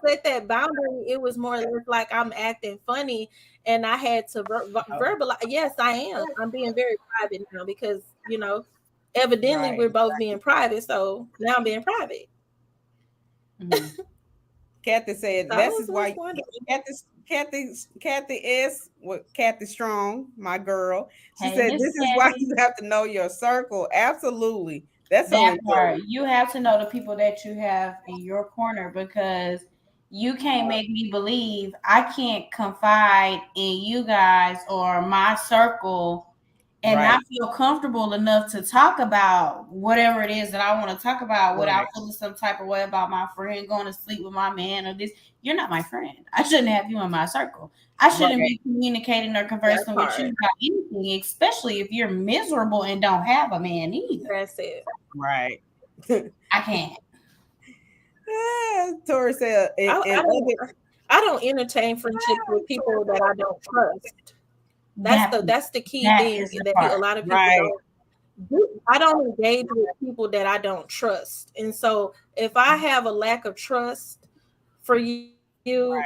set that boundary, it was more or less like I'm acting funny, and I had to verbalize. Yes, I am. I'm being very private now because Evidently, Right. we're both being private, so now I'm being private. Mhm. Kathy So said I this was is just why wondering. Kathy S. What Kathy Strong, my girl. She Hey, said Miss this is why Kathy. you have to know your circle. Absolutely. That's so That part, important. you have to know the people that you have in your corner because you can't make me believe I can't confide in you guys or my circle and not Right. feel comfortable enough to talk about whatever it is that I want to talk about without Right. feeling some type of way about my friend going to sleep with my man or this. You're not my friend. I shouldn't have you in my circle. I shouldn't Right. be communicating or That conversing with you part. about anything, especially if you're miserable and don't have a man either. That's it. Right. I can't. Tori said, I and don't. other I don't entertain friendships with people that I don't trust. That That's the key that thing is the that a part. lot of people right. don't do. I don't engage with people that I don't trust, and so if I have a lack of trust for you,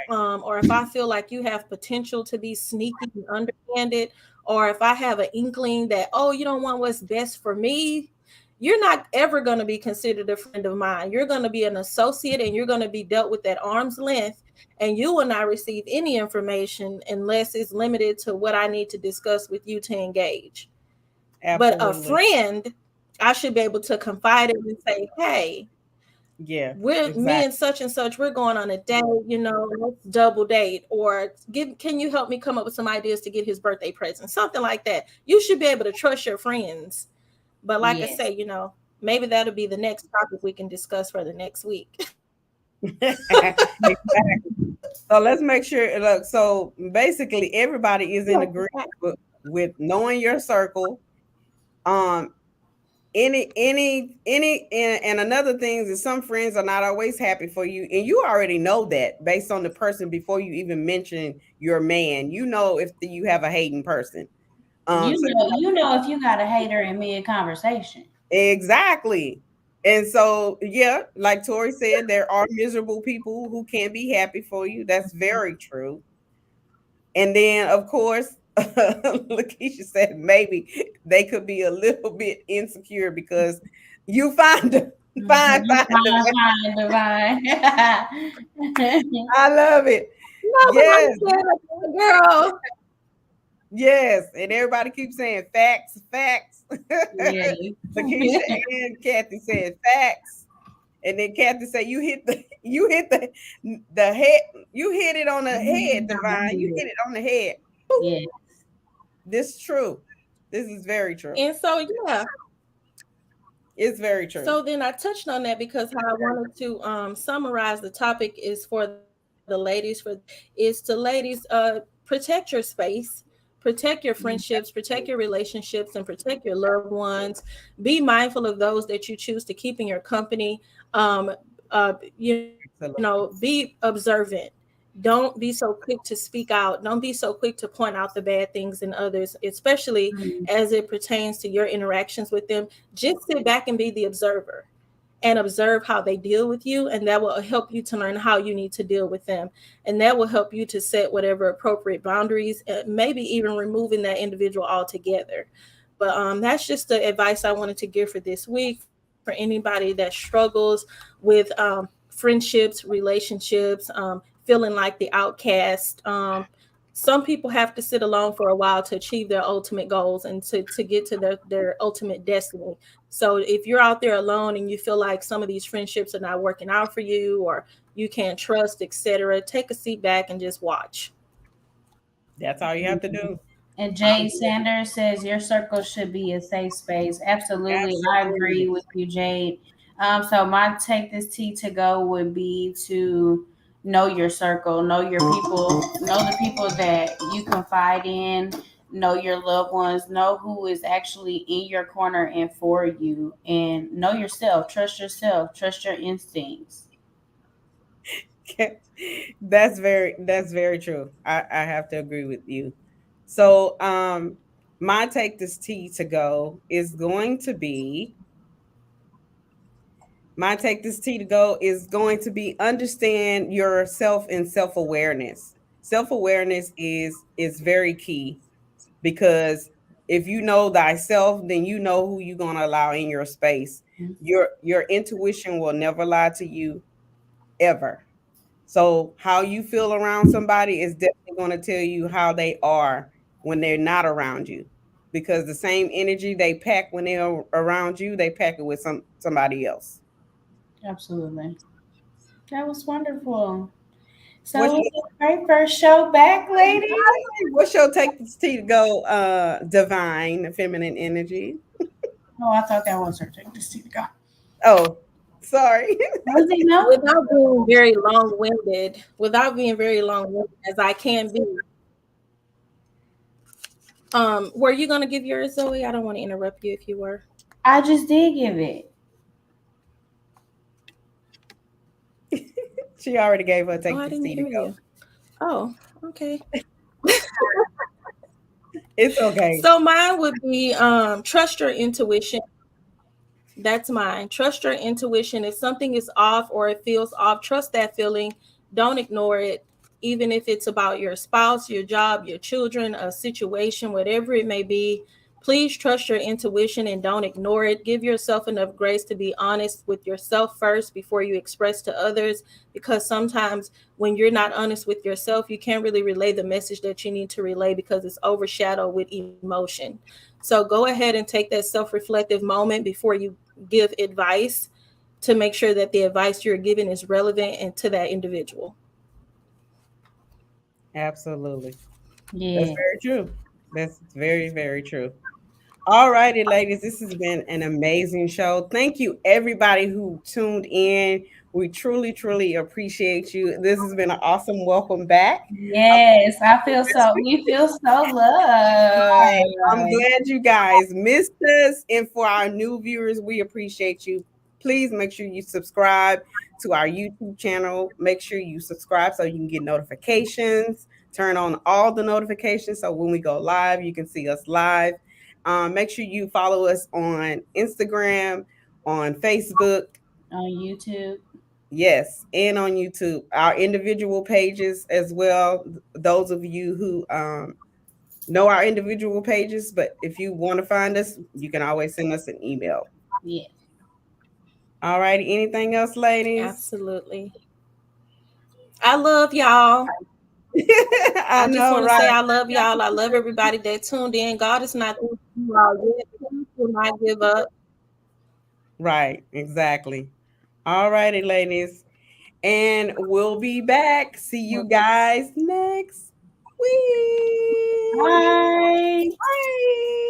or if I feel like you have potential to be sneaky and underhanded, or if I have an inkling that, oh, you don't want what's best for me, you're not ever going to be considered a friend of mine. You're going to be an associate, and you're going to be dealt with at arm's length, and you will not receive any information unless it's limited to what I need to discuss with you to engage. But a Absolutely. friend, I should be able to confide in and say, hey, Yeah, we're me and exactly. such, we're going on a date, let's double date, or can you help me come up with some ideas to get his birthday present, something like that. You should be able to trust your friends. But like I Yes. say, maybe that'll be the next topic we can discuss for the next week. Exactly. So let's make sure. Look, so basically, everybody is in agreement with knowing your circle. Um, and another thing is some friends are not always happy for you, and you already know that based on the person before you even mention your man. You know if you have a hating person. So You know if you got a hater in mid conversation. exactly. And so, yeah, like Tori said, there are miserable people who can be happy for you. That's very true. And then, of course, Lakeisha said maybe they could be a little bit insecure because you find them, You find them. fine, divine. I love it. No, but I'm Yes, saying, like, girl. yes. And everybody keeps saying facts, facts. Yeah. Lakeisha and Kathy said facts. And then Kathy said, the head, you hit it on the head, Divine. You hit it on the head. Yeah. This is true. This is very true. And so, yeah. It's very true. So then I touched on that because how I wanted to summarize the topic is for the ladies, to ladies, protect your space, protect your friendships, protect your relationships, and protect your loved ones. Be mindful of those that you choose to keep in your company. Be observant. Don't be so quick to speak out. Don't be so quick to point out the bad things in others, especially Mhm. as it pertains to your interactions with them. Just sit back and be the observer and observe how they deal with you, and that will help you to learn how you need to deal with them, and that will help you to set whatever appropriate boundaries, maybe even removing that individual altogether. But that's just the advice I wanted to give for this week for anybody that struggles with friendships, relationships, feeling like the outcast. Some people have to sit alone for a while to achieve their ultimate goals and to get to their ultimate destiny. So if you're out there alone and you feel like some of these friendships are not working out for you, or you can't trust, etc., take a seat back and just watch. That's all you have to do. And Jade Sanders says your circle should be a safe space. Absolutely, I agree Absolutely. with you, Jade. So my take this tea to go would be to know your circle, know your people, know the people that you confide in, know your loved ones, know who is actually in your corner and for you, and know yourself, trust your instincts. That's very true. I have to agree with you. So my take this tea to go is going to be my take this tea to go is going to be understand yourself and self-awareness. Self-awareness is very key because If you know thyself, then you know who you're gonna allow in your space. Your intuition will never lie to you ever. So how you feel around somebody is definitely going to tell you how they are when they're not around you. Because the same energy they pack when they're around you, they pack it with somebody else. Absolutely. That was wonderful. So What's it was your, a great first show back, ladies. what's your take this tea to go divine feminine energy? Oh, I thought that was her take. Just see the go. Oh, sorry. Was it no? without being very long-winded as I can be. Were you gonna give yours, Zoe? I don't want to interrupt you if you were. I just did give it. She already gave her Oh, take I this didn't tea to hear go. you. Oh, okay. It's okay. So mine would be trust your intuition. That's mine. Trust your intuition. If something is off or it feels off, trust that feeling. Don't ignore it. Even if it's about your spouse, your job, your children, a situation, whatever it may be, please trust your intuition and don't ignore it. Give yourself enough grace to be honest with yourself first before you express to others, because sometimes when you're not honest with yourself, you can't really relay the message that you need to relay because it's overshadowed with emotion. So go ahead and take that self-reflective moment before you give advice to make sure that the advice you're giving is relevant and to that individual. Absolutely. That's Yeah. very true. That's very, very true. All righty, ladies. This has been an amazing show. Thank you, everybody who tuned in. We truly, truly appreciate you. This has been an awesome welcome back. Yes, I feel so. We feel so I'm loved. glad you guys missed us. And for our new viewers, we appreciate you. Please make sure you subscribe to our YouTube channel. Make sure you subscribe so you can get notifications. Turn on all the notifications so when we go live, you can see us live. Make sure you follow us on Instagram, on Facebook, On YouTube. yes, and on YouTube. Our individual pages as well. Those of you who know our individual pages, but if you want to find us, you can always send us an email. Yes. All righty. Anything else, ladies? Absolutely. I love y'all. I I just know, want to say right? I love y'all. I love everybody that tuned in. God is not through with you all yet. Please do not give up. Right, exactly. All righty, ladies. And we'll be back. See you guys next week. Bye. Bye.